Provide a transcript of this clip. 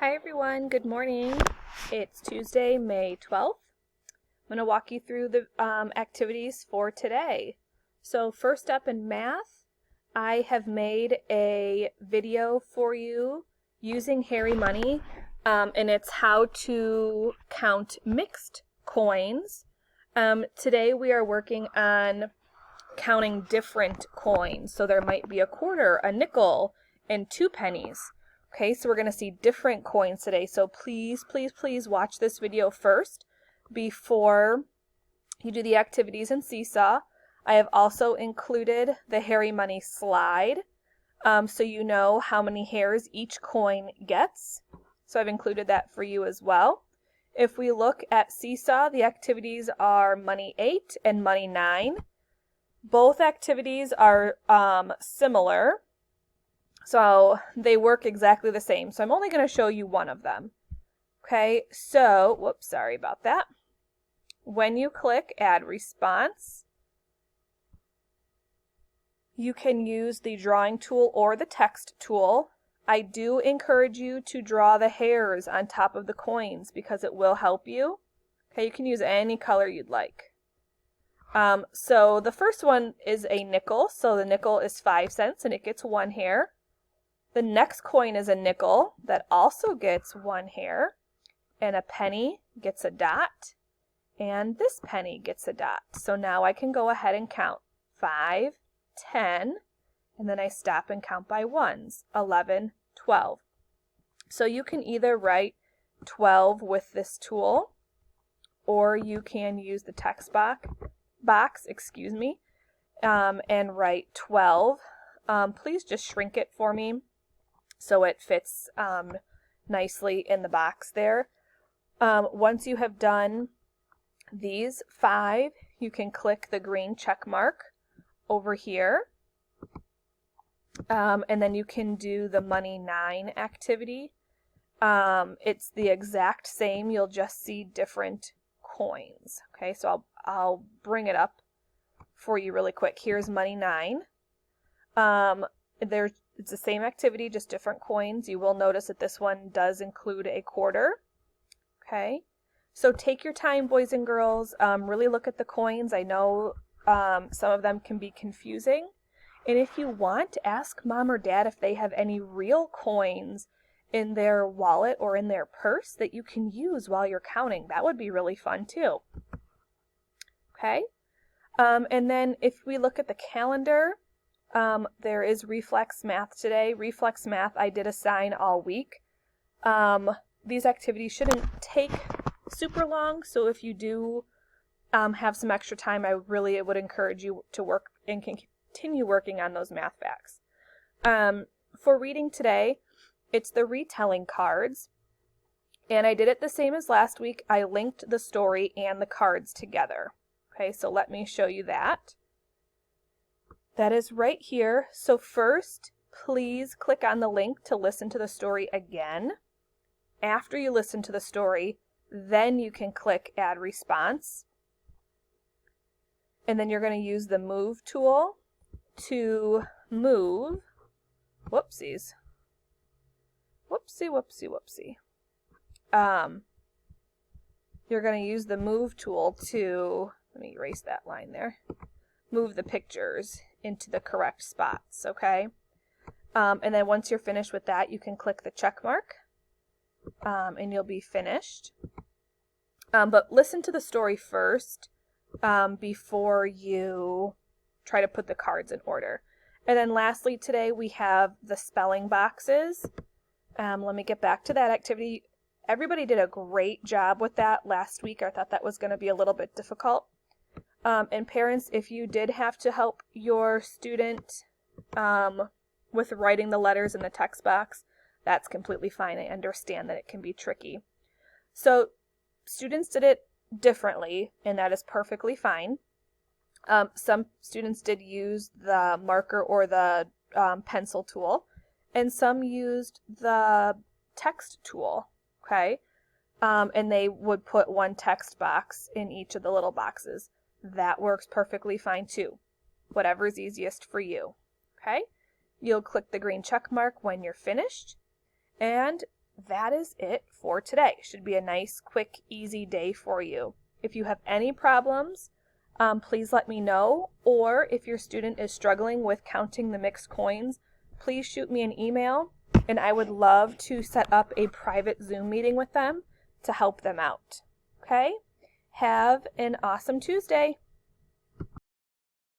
Hi everyone, good morning. It's Tuesday, May 12th. I'm going to walk you through the activities for today. So first up in math, I have made a video for you using Hairy Money, and it's how to count mixed coins. Today we are working on counting different coins. So there might be a quarter, a nickel, and 2 pennies. Okay, so we're going to see different coins today. So please watch this video first before you do the activities in Seesaw. I have also included the Hairy Money slide, so you know how many hairs each coin gets. So I've included that for you as well. If we look at Seesaw, the activities are Money 8 and Money 9. Both activities are similar. So they work exactly the same. So I'm only going to show you one of them. Okay, so, whoops, sorry about that. When you click Add Response, you can use the drawing tool or the text tool. I do encourage you to draw the hairs on top of the coins because it will help you. Okay, you can use any color you'd like. So the first one is a nickel. So the nickel is 5 cents and it gets 1 hair. The next coin is a nickel that also gets 1 hair, and a penny gets a dot, and this penny gets a dot. So now I can go ahead and count 5, 10, and then I stop and count by ones, 11, 12. So you can either write 12 with this tool, or you can use the text box, and write 12. Please just shrink it for me so it fits nicely in the box there. Once you have done these 5, you can click the green check mark over here. And then you can do the Money 9 activity. It's the exact same, you'll just see different coins. Okay, so I'll bring it up for you really quick. Here's Money 9. It's the same activity, just different coins. You will notice that this one does include a quarter. Okay, so take your time, boys and girls. Really look at the coins. I know some of them can be confusing. And if you want, ask mom or dad if they have any real coins in their wallet or in their purse that you can use while you're counting. That would be really fun too. Okay, and then if we look at the calendar, there is Reflex Math today. Reflex Math I did assign all week. These activities shouldn't take super long, so if you do have some extra time, I really would encourage you to work and continue working on those math facts. For reading today, it's the retelling cards, and I did it the same as last week. I linked the story and the cards together. Okay, so let me show you that. That is right here. So first, please click on the link to listen to the story again. After you listen to the story, then you can click Add Response. And then you're going to use the Move tool to move. Whoopsies. Whoopsie. You're going to use the Move tool to, let me erase that line there, move the pictures into the correct spots, okay? And then once you're finished with that, you can click the check mark, and you'll be finished. But listen to the story first before you try to put the cards in order. And then lastly today we have the spelling boxes. Let me get back to that activity. Everybody did a great job with that last week. I thought that was going to be a little bit difficult. And parents, if you did have to help your student with writing the letters in the text box, that's completely fine. I understand that it can be tricky. So students did it differently, and that is perfectly fine. Some students did use the marker or the pencil tool, and some used the text tool, okay? And they would put one text box in each of the little boxes. That works perfectly fine too. Whatever is easiest for you. Okay? You'll click the green check mark when you're finished. And that is it for today. Should be a nice, quick, easy day for you. If you have any problems, please let me know. Or if your student is struggling with counting the mixed coins, please shoot me an email, and I would love to set up a private Zoom meeting with them to help them out. Okay? Have an awesome Tuesday.